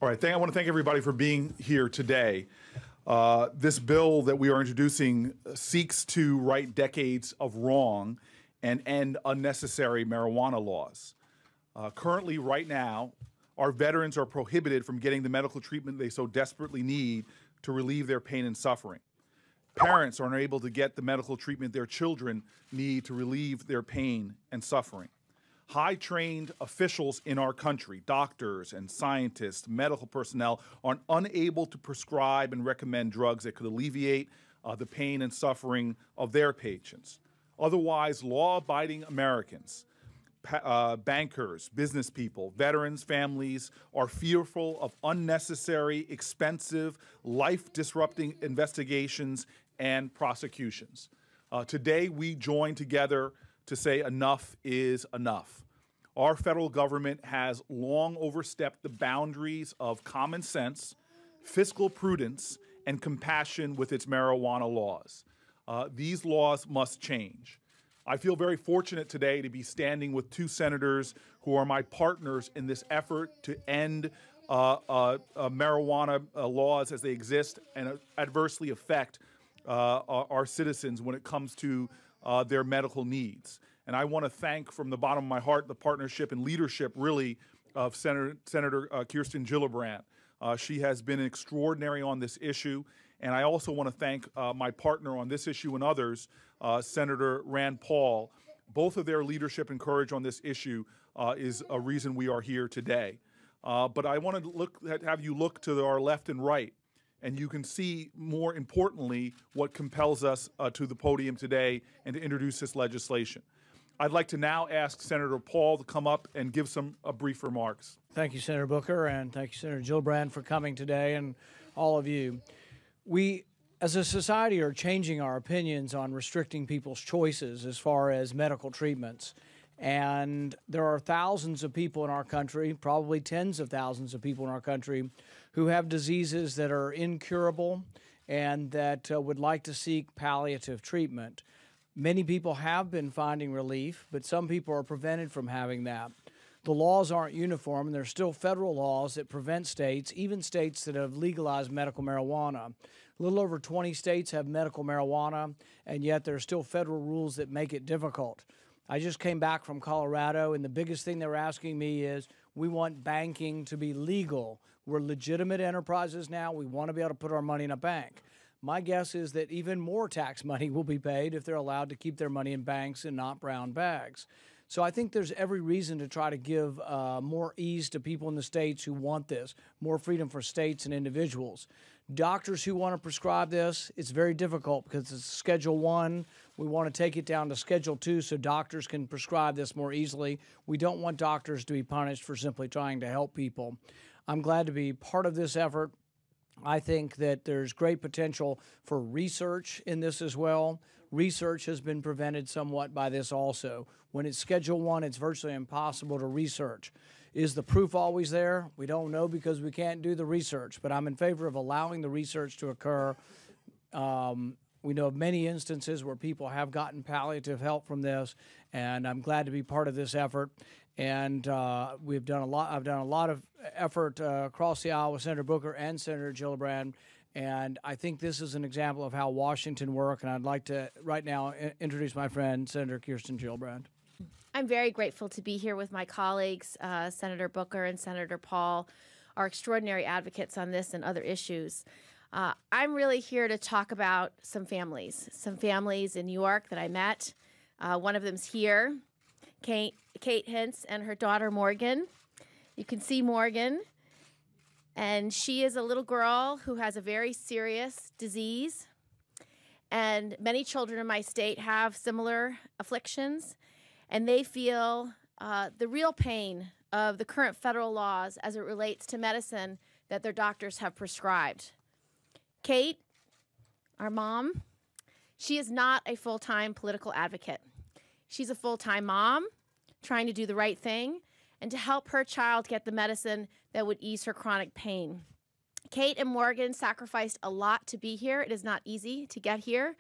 All right, I want to thank everybody for being here today. This bill that we are introducing seeks to right decades of wrong and end unnecessary marijuana laws. Currently, right now, our veterans are prohibited from getting the medical treatment they so desperately need to relieve their pain and suffering. Parents are unable to get the medical treatment their children need to relieve their pain and suffering. High-trained officials in our country, doctors and scientists, medical personnel, are unable to prescribe and recommend drugs that could alleviate the pain and suffering of their patients. Otherwise, law-abiding Americans, bankers, business people, veterans, families are fearful of unnecessary, expensive, life-disrupting investigations and prosecutions. Today, we join together to say enough is enough. Our federal government has long overstepped the boundaries of common sense, fiscal prudence, and compassion with its marijuana laws. These laws must change. I feel very fortunate today to be standing with two senators who are my partners in this effort to end marijuana laws as they exist and adversely affect our citizens when it comes to their medical needs. And I want to thank from the bottom of my heart the partnership and leadership, really, of Senator Kirsten Gillibrand. She has been extraordinary on this issue. And I also want to thank my partner on this issue and others, Senator Rand Paul. Both of their leadership and courage on this issue is a reason we are here today. But I want to have you look to our left and right, and you can see, more importantly, what compels us to the podium today and to introduce this legislation. I'd like to now ask Senator Paul to come up and give some brief remarks. Thank you, Senator Booker, and thank you, Senator Gillibrand, for coming today, and all of you. We, as a society, are changing our opinions on restricting people's choices as far as medical treatments. And there are thousands of people in our country, probably tens of thousands of people in our country, who have diseases that are incurable and that would like to seek palliative treatment. Many people have been finding relief, but some people are prevented from having that. The laws aren't uniform, and there's still federal laws that prevent states, even states that have legalized medical marijuana. A little over 20 states have medical marijuana, and yet there are still federal rules that make it difficult. I just came back from Colorado, and the biggest thing they were asking me is, we want banking to be legal. We're legitimate enterprises now. We want to be able to put our money in a bank. My guess is that even more tax money will be paid if they're allowed to keep their money in banks and not brown bags. So I think there's every reason to try to give more ease to people in the states who want this, more freedom for states and individuals. Doctors who want to prescribe this, it's very difficult because it's Schedule I. We want to take it down to Schedule II so doctors can prescribe this more easily. We don't want doctors to be punished for simply trying to help people. I'm glad to be part of this effort. I think that there's great potential for research in this as well. Research has been prevented somewhat by this also. When it's Schedule I, it's virtually impossible to research. Is the proof always there? We don't know because we can't do the research, but I'm in favor of allowing the research to occur. We know of many instances where people have gotten palliative help from this, and I'm glad to be part of this effort. And I've done a lot of effort across the aisle with Senator Booker and Senator Gillibrand, and I think this is an example of how Washington works, and I'd like to right now introduce my friend, Senator Kirsten Gillibrand. I'm very grateful to be here with my colleagues, Senator Booker and Senator Paul, our extraordinary advocates on this and other issues. I'm really here to talk about some families in New York that I met. One of them's here, Kate Hintz and her daughter Morgan. You can see Morgan, and she is a little girl who has a very serious disease, and many children in my state have similar afflictions, and they feel the real pain of the current federal laws as it relates to medicine that their doctors have prescribed. Kate, our mom, she is not a full-time political advocate. She's a full-time mom trying to do the right thing and to help her child get the medicine that would ease her chronic pain. Kate and Morgan sacrificed a lot to be here. It is not easy to get here.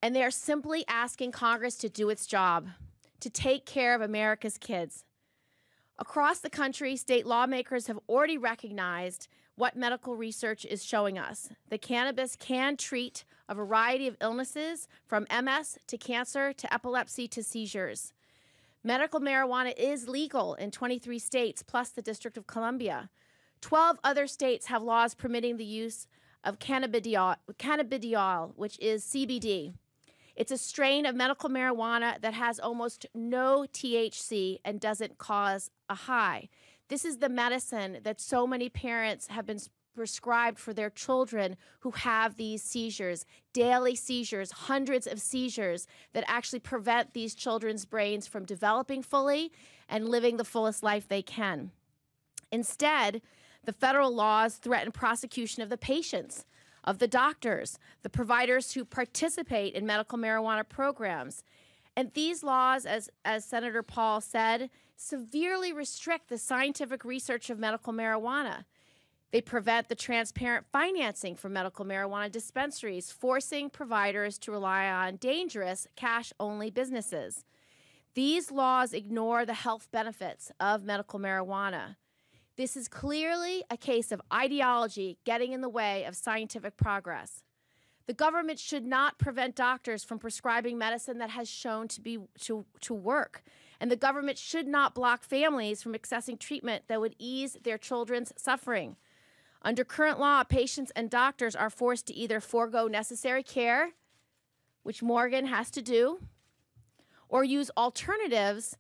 And they are simply asking Congress to do its job, to take care of America's kids. Across the country, state lawmakers have already recognized what medical research is showing us. That cannabis can treat a variety of illnesses, from MS to cancer to epilepsy to seizures. Medical marijuana is legal in 23 states, plus the District of Columbia. 12 other states have laws permitting the use of cannabidiol, which is CBD. It's a strain of medical marijuana that has almost no THC and doesn't cause a high. This is the medicine that so many parents have been prescribed for their children who have these seizures, daily seizures, hundreds of seizures that actually prevent these children's brains from developing fully and living the fullest life they can. Instead, the federal laws threaten prosecution of the patients, of the doctors, the providers who participate in medical marijuana programs. And these laws, as Senator Paul said, severely restrict the scientific research of medical marijuana. They prevent the transparent financing for medical marijuana dispensaries, forcing providers to rely on dangerous cash-only businesses. These laws ignore the health benefits of medical marijuana. This is clearly a case of ideology getting in the way of scientific progress. The government should not prevent doctors from prescribing medicine that has shown to work. And the government should not block families from accessing treatment that would ease their children's suffering. Under current law, patients and doctors are forced to either forego necessary care, which Morgan has to do, or use alternatives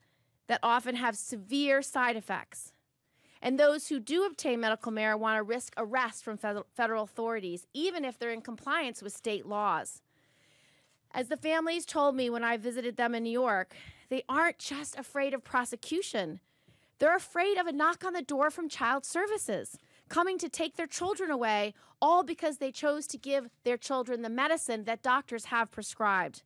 that often have severe side effects. And those who do obtain medical marijuana risk arrest from federal authorities, even if they're in compliance with state laws. As the families told me when I visited them in New York, they aren't just afraid of prosecution. They're afraid of a knock on the door from Child Services, coming to take their children away, all because they chose to give their children the medicine that doctors have prescribed.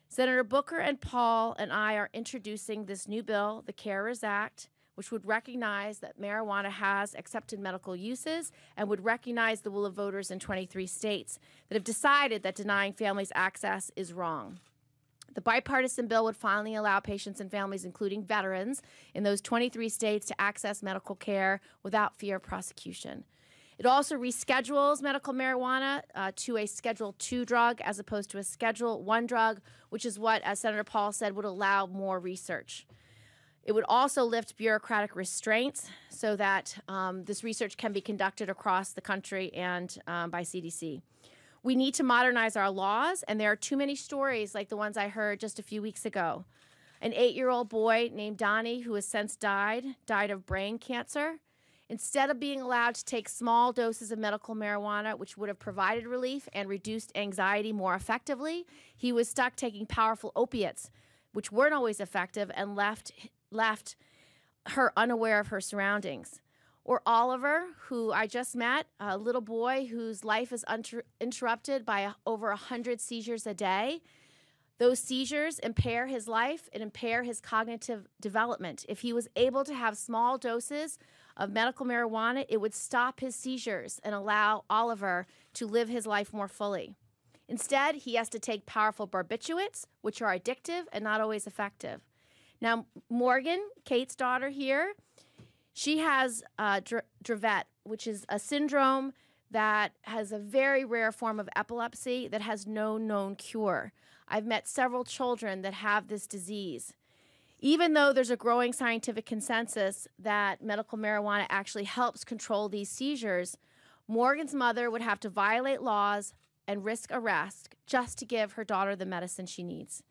Senator Booker and Paul and I are introducing this new bill, the CARERS Act, which would recognize that marijuana has accepted medical uses and would recognize the will of voters in 23 states that have decided that denying families access is wrong. The bipartisan bill would finally allow patients and families, including veterans, in those 23 states to access medical care without fear of prosecution. It also reschedules medical marijuana to a Schedule II drug as opposed to a Schedule I drug, which is what, as Senator Paul said, would allow more research. It would also lift bureaucratic restraints so that this research can be conducted across the country and by CDC. We need to modernize our laws, and there are too many stories like the ones I heard just a few weeks ago. An 8-year-old boy named Donnie, who has since died of brain cancer. Instead of being allowed to take small doses of medical marijuana, which would have provided relief and reduced anxiety more effectively, he was stuck taking powerful opiates, which weren't always effective, and left her unaware of her surroundings. Or Oliver, who I just met, a little boy whose life is interrupted by over 100 seizures a day. Those seizures impair his life and impair his cognitive development. If he was able to have small doses of medical marijuana, it would stop his seizures and allow Oliver to live his life more fully. Instead, he has to take powerful barbiturates, which are addictive and not always effective. Now, Morgan, Kate's daughter here, she has Dravet, which is a syndrome that has a very rare form of epilepsy that has no known cure. I've met several children that have this disease. Even though there's a growing scientific consensus that medical marijuana actually helps control these seizures, Morgan's mother would have to violate laws and risk arrest just to give her daughter the medicine she needs.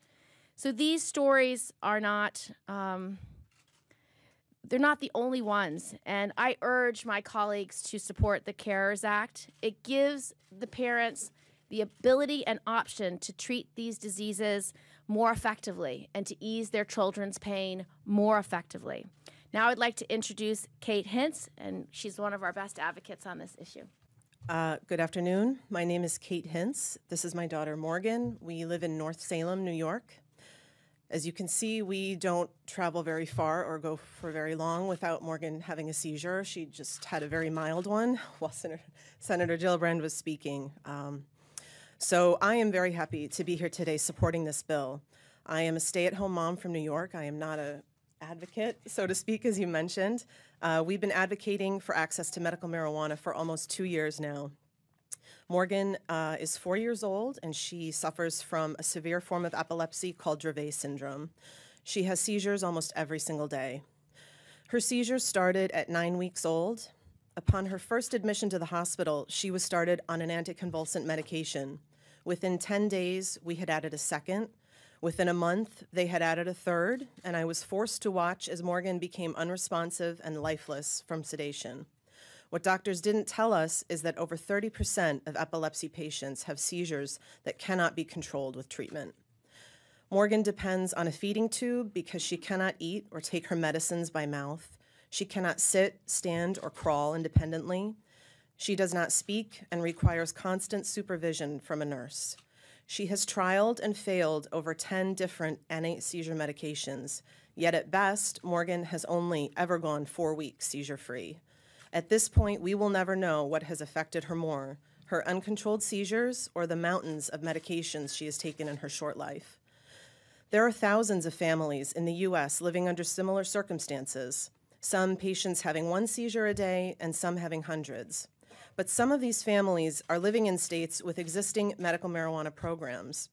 So these stories are not... they're not the only ones, and I urge my colleagues to support the CARERS Act. It gives the parents the ability and option to treat these diseases more effectively and to ease their children's pain more effectively. Now I'd like to introduce Kate Hintz, and she's one of our best advocates on this issue. Good afternoon. My name is Kate Hintz. This is my daughter, Morgan. We live in North Salem, New York. As you can see, we don't travel very far or go for very long without Morgan having a seizure. She just had a very mild one while Senator Gillibrand was speaking. So I am very happy to be here today supporting this bill. I am a stay-at-home mom from New York. I am not a advocate, so to speak, as you mentioned. We've been advocating for access to medical marijuana for almost 2 years now. Morgan is 4 years old, and she suffers from a severe form of epilepsy called Dravet syndrome. She has seizures almost every single day. Her seizures started at 9 weeks old. Upon her first admission to the hospital, she was started on an anticonvulsant medication. Within 10 days, we had added a second. Within a month, they had added a third, and I was forced to watch as Morgan became unresponsive and lifeless from sedation. What doctors didn't tell us is that over 30% of epilepsy patients have seizures that cannot be controlled with treatment. Morgan depends on a feeding tube because she cannot eat or take her medicines by mouth. She cannot sit, stand, or crawl independently. She does not speak and requires constant supervision from a nurse. She has trialed and failed over 10 different anti-seizure medications, yet at best, Morgan has only ever gone 4 weeks seizure-free. At this point, we will never know what has affected her more, her uncontrolled seizures or the mountains of medications she has taken in her short life. There are thousands of families in the U.S. living under similar circumstances, some patients having 1 seizure a day and some having hundreds. But some of these families are living in states with existing medical marijuana programs.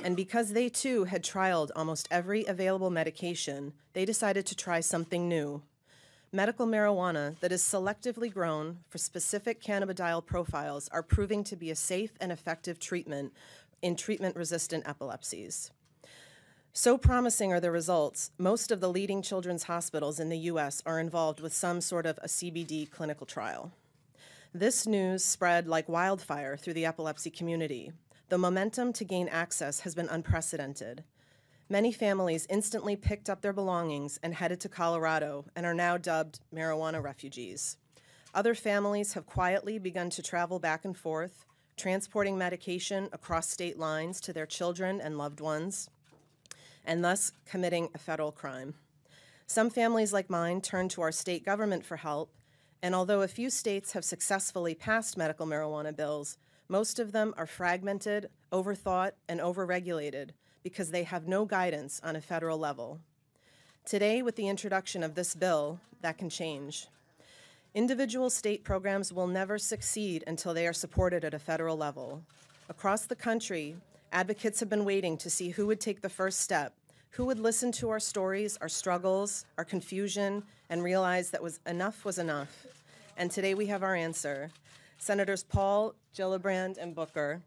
And because they too had trialed almost every available medication, they decided to try something new. Medical marijuana that is selectively grown for specific cannabidiol profiles are proving to be a safe and effective treatment in treatment-resistant epilepsies. So promising are the results, most of the leading children's hospitals in the U.S. are involved with some sort of a CBD clinical trial. This news spread like wildfire through the epilepsy community. The momentum to gain access has been unprecedented. Many families instantly picked up their belongings and headed to Colorado and are now dubbed marijuana refugees. Other families have quietly begun to travel back and forth, transporting medication across state lines to their children and loved ones, and thus committing a federal crime. Some families like mine turn to our state government for help, and although a few states have successfully passed medical marijuana bills, most of them are fragmented, overthought, and overregulated because they have no guidance on a federal level. Today, with the introduction of this bill, that can change. Individual state programs will never succeed until they are supported at a federal level. Across the country, advocates have been waiting to see who would take the first step, who would listen to our stories, our struggles, our confusion, and realize that enough was enough. And today we have our answer. Senators Paul, Gillibrand, and Booker,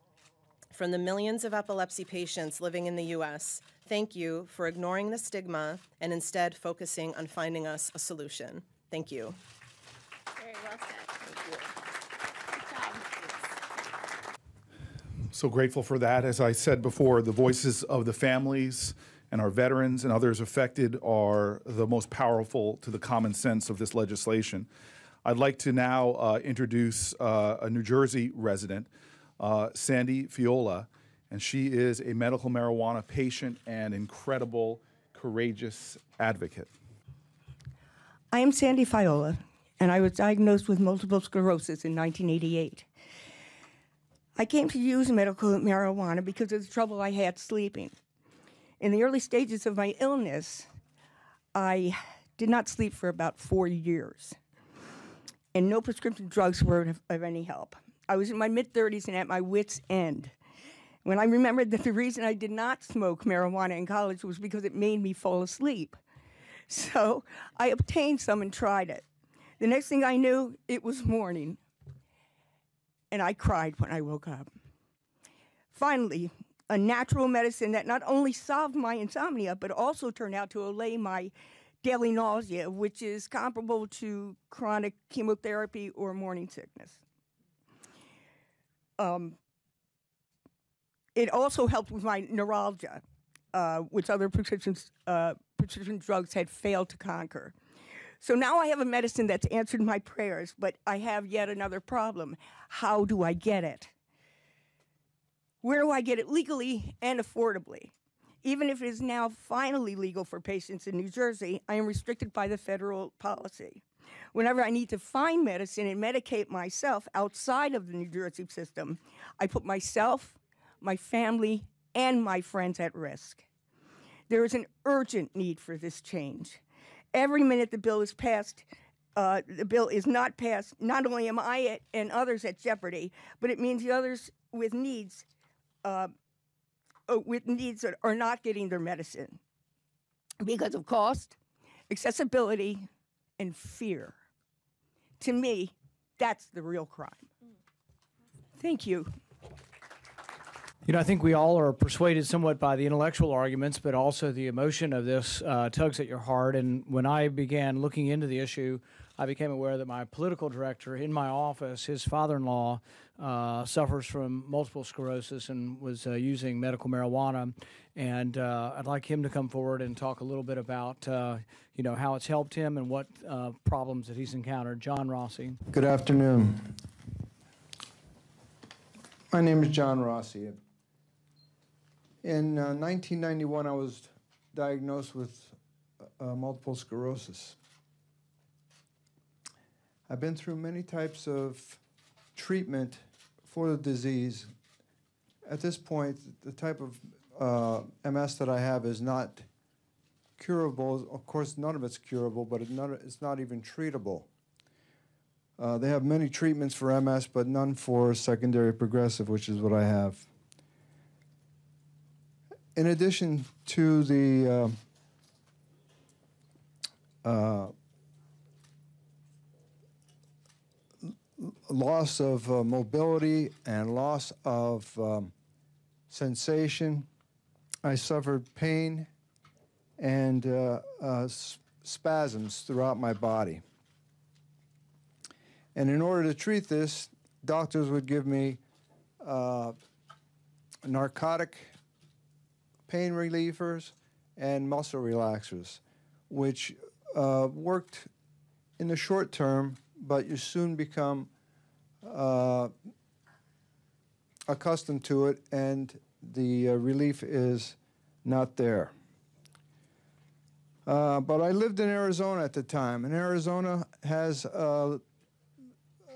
from the millions of epilepsy patients living in the U.S., thank you for ignoring the stigma and instead focusing on finding us a solution. Thank you. Very well said. Thank you. Good job. So grateful for that. As I said before, the voices of the families and our veterans and others affected are the most powerful to the common sense of this legislation. I'd like to now introduce a New Jersey resident, Sandy Fiola, and she is a medical marijuana patient and incredible, courageous advocate. I am Sandy Fiola, and I was diagnosed with multiple sclerosis in 1988. I came to use medical marijuana because of the trouble I had sleeping. In the early stages of my illness, I did not sleep for about 4 years, and no prescription drugs were of any help. I was in my mid-30s and at my wit's end when I remembered that the reason I did not smoke marijuana in college was because it made me fall asleep. So I obtained some and tried it. The next thing I knew, it was morning, and I cried when I woke up. Finally, a natural medicine that not only solved my insomnia, but also turned out to allay my daily nausea, which is comparable to chronic chemotherapy or morning sickness. It also helped with my neuralgia, which other prescription drugs had failed to conquer. So now I have a medicine that's answered my prayers, but I have yet another problem. How do I get it? Where do I get it legally and affordably? Even if it is now finally legal for patients in New Jersey, I am restricted by the federal policy. Whenever I need to find medicine and medicate myself outside of the New Jersey system, I put myself, my family, and my friends at risk. There is an urgent need for this change. Every minute the bill is passed, the bill is not passed, not only am I and others at jeopardy, but it means the others with needs that are not getting their medicine because of cost, accessibility, and fear. To me, that's the real crime. Thank you. You know, I think we all are persuaded somewhat by the intellectual arguments, but also the emotion of this tugs at your heart. And when I began looking into the issue, I became aware that my political director in my office, his father-in-law, suffers from multiple sclerosis and was using medical marijuana. And I'd like him to come forward and talk a little bit about, you know, how it's helped him and what problems that he's encountered. John Rossi. Good afternoon. My name is John Rossi. In 1991, I was diagnosed with multiple sclerosis. I've been through many types of treatment for the disease. At this point, the type of MS that I have is not curable. Of course, none of it's curable, but it's not even treatable. They have many treatments for MS, but none for secondary progressive, which is what I have. In addition to the loss of mobility and loss of sensation, I suffered pain and spasms throughout my body. And in order to treat this, doctors would give me narcotic pain relievers and muscle relaxers, which worked in the short term, but you soon become accustomed to it, and the relief is not there. But I lived in Arizona at the time, and Arizona has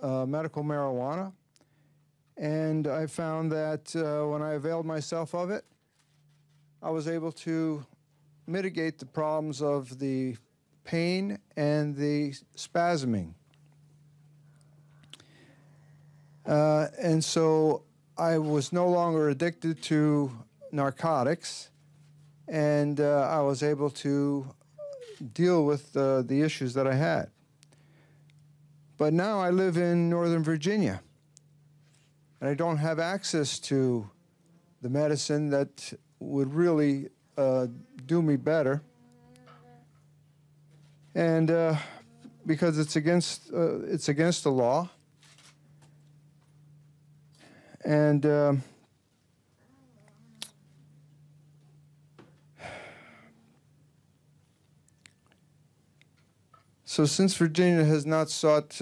medical marijuana, and I found that when I availed myself of it, I was able to mitigate the problems of the pain and the spasming. And so I was no longer addicted to narcotics, and I was able to deal with the issues that I had. But now I live in Northern Virginia, and I don't have access to the medicine that would really do me better. And because it's against the law. And so since Virginia has not sought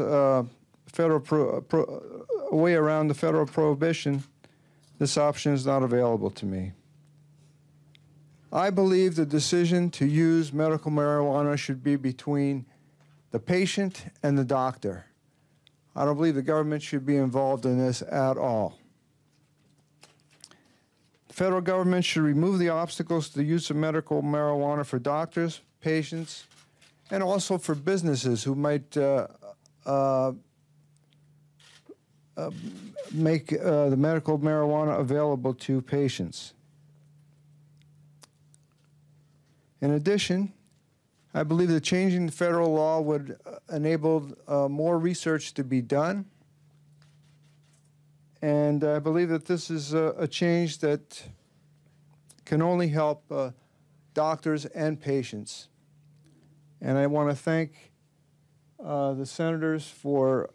federal a way around the federal prohibition, this option is not available to me. I believe the decision to use medical marijuana should be between the patient and the doctor. I don't believe the government should be involved in this at all. The federal government should remove the obstacles to the use of medical marijuana for doctors, patients, and also for businesses who might make the medical marijuana available to patients. In addition, I believe that changing the federal law would enable more research to be done. And I believe that this is a change that can only help doctors and patients. And I want to thank the senators for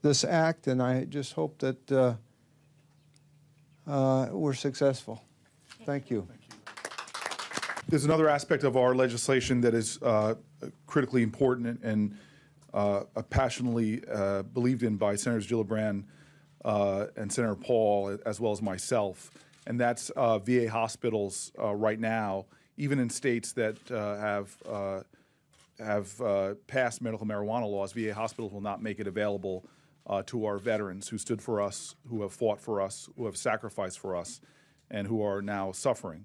this act, and I just hope that we're successful. Thank you. There's another aspect of our legislation that is critically important and passionately believed in by Senators Gillibrand and Senator Paul, as well as myself, and that's VA hospitals right now, even in states that have passed medical marijuana laws, VA hospitals will not make it available to our veterans who stood for us, who have fought for us, who have sacrificed for us, and who are now suffering.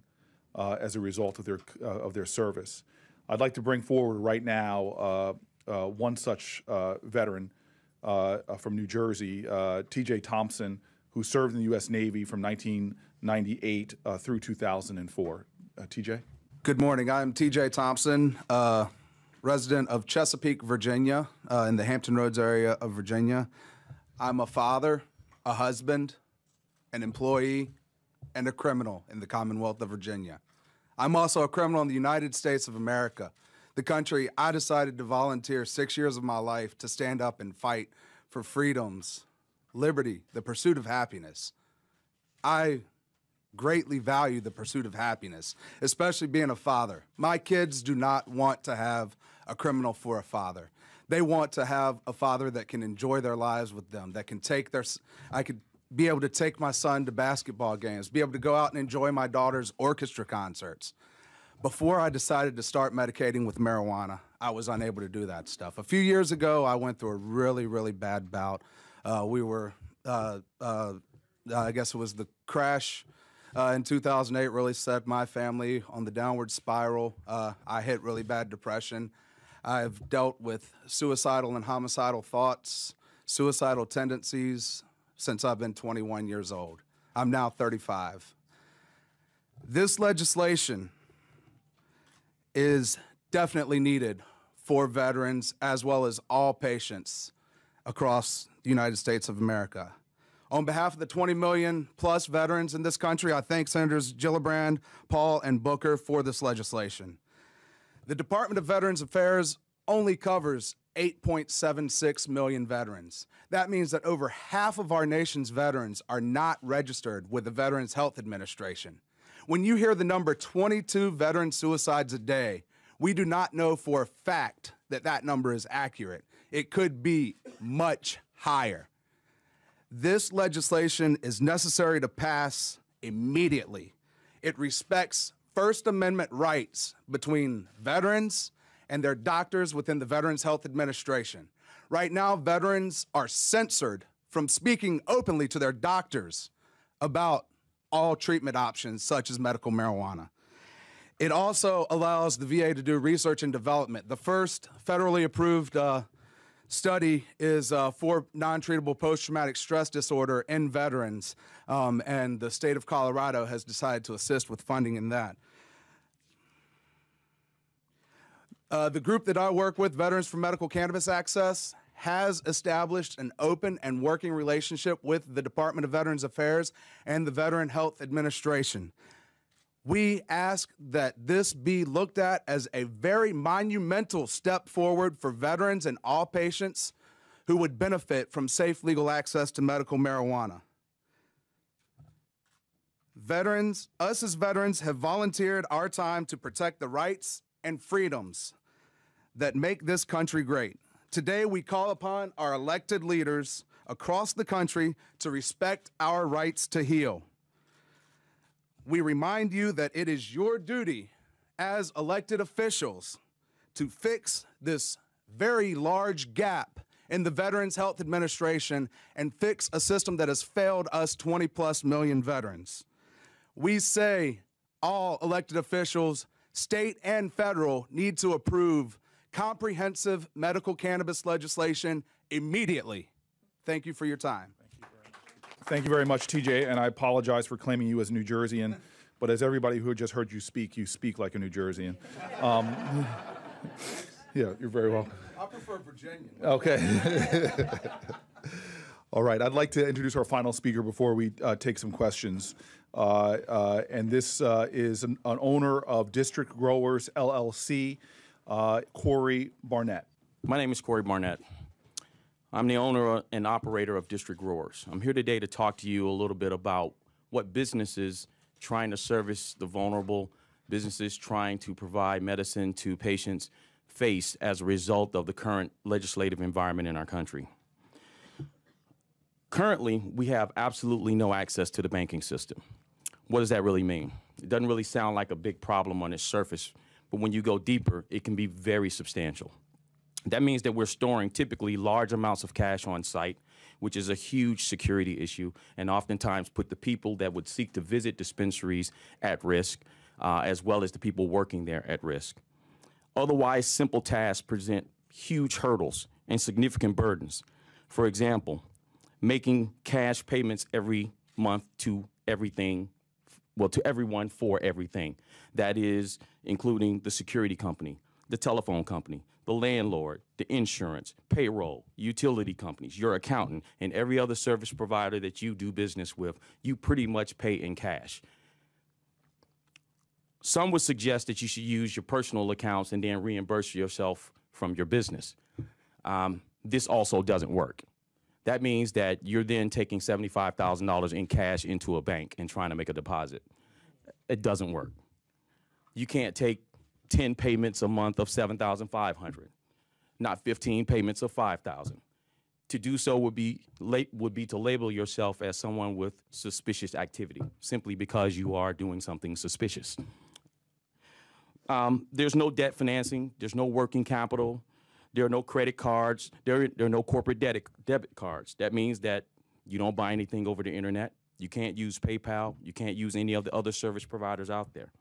as a result of their service. I'd like to bring forward right now one such veteran from New Jersey, T.J. Thompson, who served in the U.S. Navy from 1998 through 2004. T.J.? Good morning. I'm T.J. Thompson, resident of Chesapeake, Virginia, in the Hampton Roads area of Virginia. I'm a father, a husband, an employee, and a criminal in the Commonwealth of Virginia. I'm also a criminal in the United States of America, the country I decided to volunteer 6 years of my life to stand up and fight for freedoms, liberty, the pursuit of happiness. I greatly value the pursuit of happiness, especially being a father. My kids do not want to have a criminal for a father. They want to have a father that can enjoy their lives with them, that can I could be able to take my son to basketball games, be able to go out and enjoy my daughter's orchestra concerts. Before I decided to start medicating with marijuana, I was unable to do that stuff. A few years ago, I went through a really, really bad bout. I guess it was the crash in 2008 really set my family on the downward spiral. I hit really bad depression. I've dealt with suicidal and homicidal thoughts, suicidal tendencies since I've been 21 years old. I'm now 35. This legislation is definitely needed for veterans as well as all patients across the United States of America. On behalf of the 20 million plus veterans in this country, I thank Senators Gillibrand, Paul, and Booker for this legislation. The Department of Veterans Affairs only covers 8.76 million veterans. That means that over half of our nation's veterans are not registered with the Veterans Health Administration. When you hear the number 22 veteran suicides a day, we do not know for a fact that that number is accurate. It could be much higher. This legislation is necessary to pass immediately. It respects First Amendment rights between veterans and their doctors within the Veterans Health Administration. Right now, veterans are censored from speaking openly to their doctors about all treatment options, such as medical marijuana. It also allows the VA to do research and development. The first federally approved study is for non-treatable post-traumatic stress disorder in veterans, and the state of Colorado has decided to assist with funding in that. The group that I work with, Veterans for Medical Cannabis Access, has established an open and working relationship with the Department of Veterans Affairs and the Veteran Health Administration. We ask that this be looked at as a very monumental step forward for veterans and all patients who would benefit from safe legal access to medical marijuana. Us as veterans have volunteered our time to protect the rights and freedoms that make this country great. Today, we call upon our elected leaders across the country to respect our rights to heal. We remind you that it is your duty as elected officials to fix this very large gap in the Veterans Health Administration and fix a system that has failed us 20+ million veterans. We say all elected officials, state and federal, need to approve comprehensive medical cannabis legislation immediately. Thank you for your time. Thank you very much, TJ, and I apologize for claiming you as a New Jerseyan, but as everybody who just heard you speak like a New Jerseyan. Yeah, you're very welcome. I prefer Virginian. Okay. All right, I'd like to introduce our final speaker before we take some questions. And this is an owner of District Growers, LLC, Cory Barnett. My name is Cory Barnett. I'm the owner and operator of District Growers. I'm here today to talk to you a little bit about what businesses trying to service the vulnerable, businesses trying to provide medicine to patients face as a result of the current legislative environment in our country. Currently, we have absolutely no access to the banking system. What does that really mean? It doesn't really sound like a big problem on its surface, but when you go deeper, it can be very substantial. That means that we're storing typically large amounts of cash on site, which is a huge security issue and oftentimes put the people that would seek to visit dispensaries at risk. as well as the people working there at risk. Otherwise, simple tasks present huge hurdles and significant burdens. For example, making cash payments every month to everything, well, to everyone for everything. That is including the security company, the telephone company, the landlord, the insurance, payroll, utility companies, your accountant, and every other service provider that you do business with, you pretty much pay in cash. Some would suggest that you should use your personal accounts and then reimburse yourself from your business. This also doesn't work. That means that you're then taking $75,000 in cash into a bank and trying to make a deposit. It doesn't work. You can't take 10 payments a month of $7,500, not 15 payments of $5,000. To do so would be to label yourself as someone with suspicious activity, simply because you are doing something suspicious. There's no debt financing. There's no working capital. There are no credit cards. There are no corporate debit cards. That means that you don't buy anything over the internet. You can't use PayPal. You can't use any of the other service providers out there.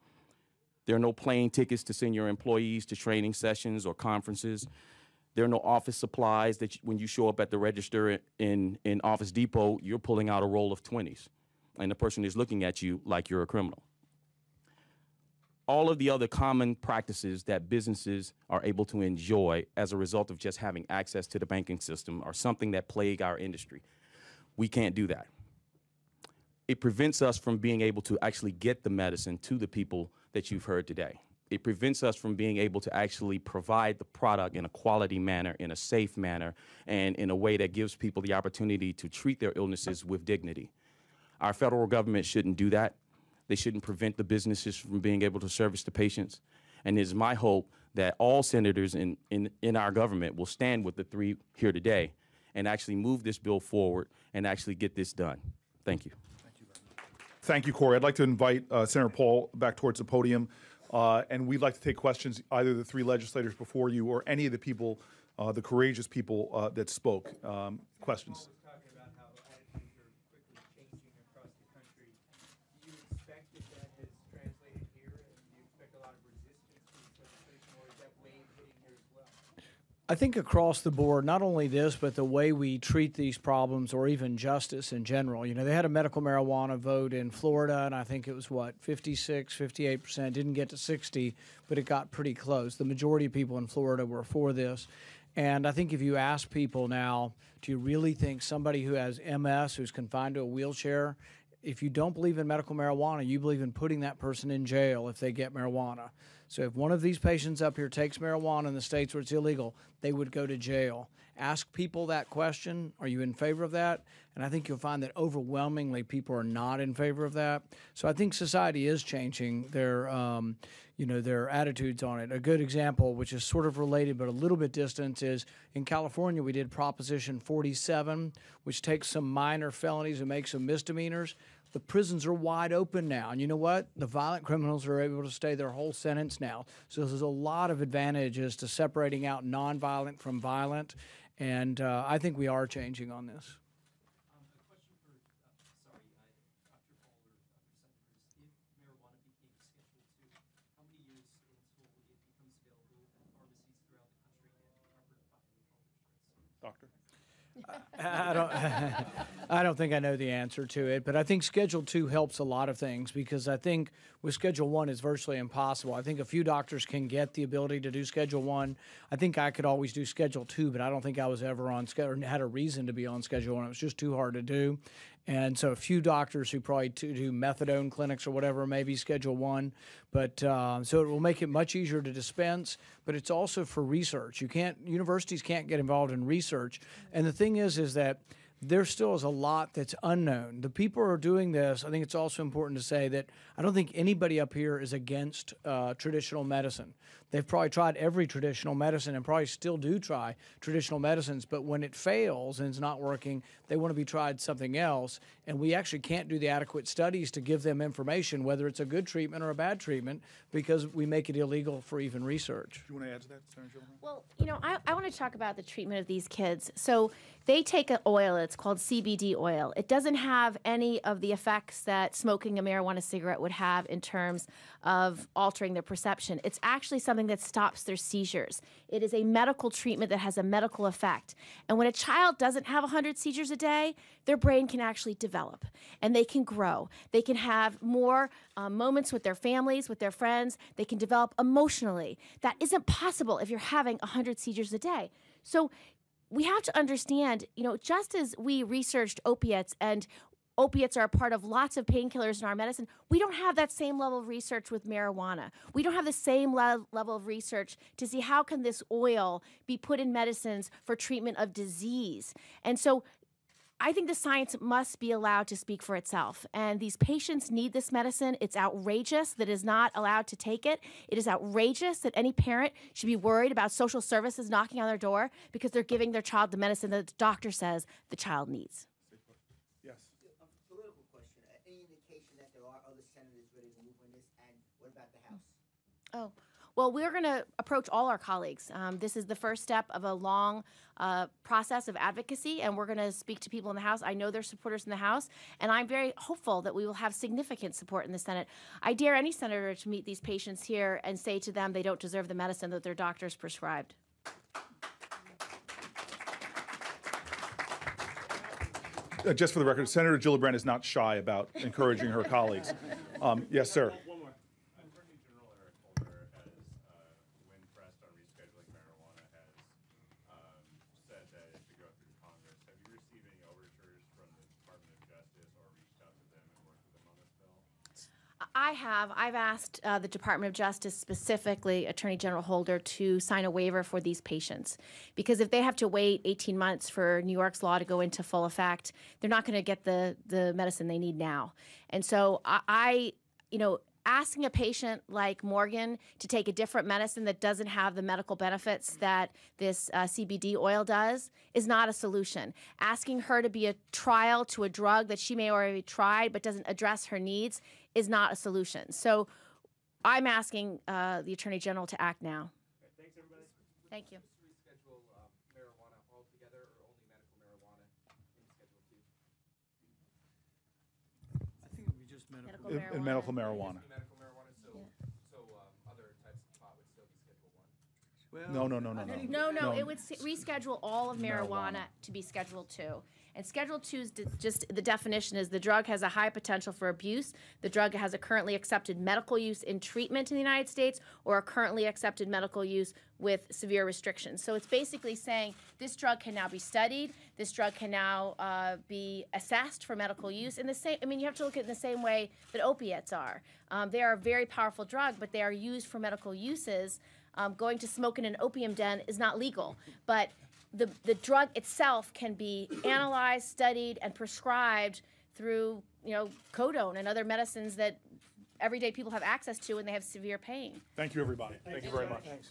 There are no plane tickets to send your employees to training sessions or conferences. There are no office supplies that when you show up at the register in Office Depot, you're pulling out a roll of 20s, and the person is looking at you like you're a criminal. All of the other common practices that businesses are able to enjoy as a result of just having access to the banking system are something that plague our industry. We can't do that. It prevents us from being able to actually get the medicine to the people that you've heard today. It prevents us from being able to actually provide the product in a quality manner, in a safe manner, and in a way that gives people the opportunity to treat their illnesses with dignity. Our federal government shouldn't do that. They shouldn't prevent the businesses from being able to service the patients. And it is my hope that all senators in our government will stand with the three here today and actually move this bill forward and actually get this done. Thank you. Thank you, Cory. I'd like to invite Senator Paul back towards the podium, and we'd like to take questions, either the three legislators before you or any of the people, the courageous people that spoke. Questions? I think across the board, not only this, but the way we treat these problems or even justice in general. You know, they had a medical marijuana vote in Florida, and I think it was, what, 56, 58%, didn't get to 60, but it got pretty close. The majority of people in Florida were for this. And I think if you ask people now, do you really think somebody who has MS, who's confined to a wheelchair, if you don't believe in medical marijuana, you believe in putting that person in jail if they get marijuana. So if one of these patients up here takes marijuana in the states where it's illegal, they would go to jail. Ask people that question, are you in favor of that? And I think you'll find that overwhelmingly people are not in favor of that. So I think society is changing their attitudes on it. A good example, which is sort of related but a little bit distant, is in California we did Proposition 47, which takes some minor felonies and makes them misdemeanors. The prisons are wide open now. And you know what? The violent criminals are able to stay their whole sentence now. So there's a lot of advantages to separating out nonviolent from violent. And I think we are changing on this. I don't think I know the answer to it, but I think Schedule 2 helps a lot of things, because I think with Schedule 1 it's virtually impossible. I think a few doctors can get the ability to do Schedule 1. I think I could always do Schedule 2, but I don't think I was ever on schedule or had a reason to be on Schedule 1. It was just too hard to do. And so a few doctors who probably do methadone clinics or whatever, maybe Schedule 1. But so it will make it much easier to dispense, but it's also for research. Universities can't get involved in research. And the thing is that there still is a lot that's unknown. The people who are doing this, I think it's also important to say that I don't think anybody up here is against traditional medicine. They've probably tried every traditional medicine and probably still do try traditional medicines, but when it fails and it's not working, they want to be tried something else. And we actually can't do the adequate studies to give them information, whether it's a good treatment or a bad treatment, because we make it illegal for even research. Do you want to add to that, Senator Gillibrand? Well, you know, I want to talk about the treatment of these kids. So they take an oil, it's called CBD oil. It doesn't have any of the effects that smoking a marijuana cigarette would have in terms of altering their perception. It's actually something that stops their seizures. It is a medical treatment that has a medical effect. And when a child doesn't have 100 seizures a day, their brain can actually develop and they can grow. They can have more moments with their families, with their friends. They can develop emotionally. That isn't possible if you're having 100 seizures a day. So we have to understand, you know, just as we researched opiates and opiates are a part of lots of painkillers in our medicine, we don't have that same level of research with marijuana. We don't have the same level of research to see how can this oil be put in medicines for treatment of disease. And so I think the science must be allowed to speak for itself. And these patients need this medicine. It's outrageous that is not allowed to take it. It is outrageous that any parent should be worried about social services knocking on their door because they're giving their child the medicine that the doctor says the child needs. Yes. A political question. Any indication that there are other senators ready to move on this? And what about the House? Oh, well, we're going to approach all our colleagues. This is the first step of a long process of advocacy, and we're going to speak to people in the House. I know there's supporters in the House, and I'm very hopeful that we will have significant support in the Senate. I dare any senator to meet these patients here and say to them they don't deserve the medicine that their doctors prescribed. Just for the record, Senator Gillibrand is not shy about encouraging her colleagues. Yes, sir. I've asked the Department of Justice, specifically Attorney General Holder, to sign a waiver for these patients. Because if they have to wait 18 months for New York's law to go into full effect, they're not going to get the medicine they need now. And so asking a patient like Morgan to take a different medicine that doesn't have the medical benefits that this CBD oil does is not a solution. Asking her to be a trial to a drug that she may already tried but doesn't address her needs is not a solution. So I'm asking the Attorney General to act now. Okay, thanks, everybody. Thank you. Reschedule marijuana altogether or only medical marijuana in Schedule 2? I think it would be just medical. In medical marijuana. Medical marijuana, so other types of pot would still be Schedule 1? No. It would reschedule all of marijuana to be Schedule 2. And Schedule 2 is just the definition is the drug has a high potential for abuse. The drug has a currently accepted medical use in treatment in the United States or a currently accepted medical use with severe restrictions. So it's basically saying this drug can now be studied. This drug can now be assessed for medical use. In the same, you have to look at it in the same way that opiates are. They are a very powerful drug, but they are used for medical uses. Going to smoke in an opium den is not legal, but the drug itself can be analyzed, studied, and prescribed through, codone and other medicines that everyday people have access to when they have severe pain. Thank you, everybody. Thank you very much. Thanks.